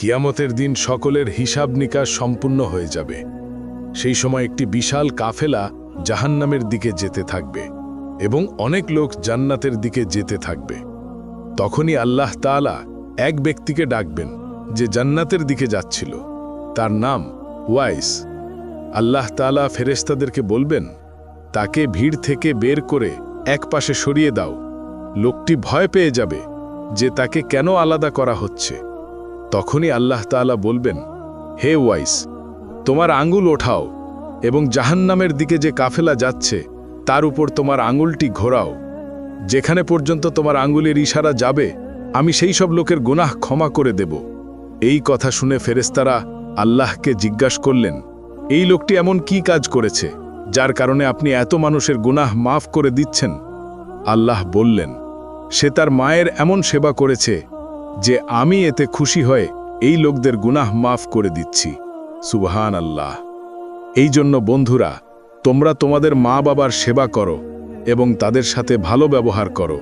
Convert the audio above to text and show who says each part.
Speaker 1: কিয়ামতের দিন সকলের হিসাব নিকাশ সম্পূর্ণ হয়ে যাবে। সেই সময় একটি বিশাল কাফেলা জাহান্নামের দিকে যেতে থাকবে এবং অনেক লোক জান্নাতের দিকে যেতে থাকবে। তখনই আল্লাহ তাআলা এক ব্যক্তিকে ডাকবেন যে জান্নাতের দিকে যাচ্ছিল। তার নাম ওয়াইস। আল্লাহ তাআলা ফেরেশতাদেরকে বলবেন, তাকে ভিড় থেকে বের করে এক পাশে সরিয়ে দাও। লোকটি ভয় পেয়ে যাবে যে তাকে কেন আলাদা করা হচ্ছে। তখনই আল্লাহ তাআলা বলবেন, হে ওয়াইস, তোমার আঙ্গুল ওঠাও এবং জাহান্নামের দিকে যে কাফেলা যাচ্ছে তার উপর তোমার আঙ্গুলটি ঘোরাও। যেখানে পর্যন্ত তোমার আঙ্গুলের ইশারা যাবে আমি সেই সব লোকের গুনাহ ক্ষমা করে দেব। এই কথা শুনে ফেরেশতারা আল্লাহকে জিজ্ঞাসা করলেন, এই লোকটি এমন কি কাজ করেছে যার কারণে আপনি এত মানুষের গুনাহ মাফ করে দিচ্ছেন? আল্লাহ বললেন, সে তার মায়ের এমন সেবা করেছে যে আমি এতে খুশি হয়ে এই লোকদের গুনাহ মাফ করে দিচ্ছি। সুবহান আল্লাহ। এই জন্য বন্ধুরা, তোমরা তোমাদের মা বাবার সেবা করো এবং তাদের সাথে ভালো ব্যবহার করো।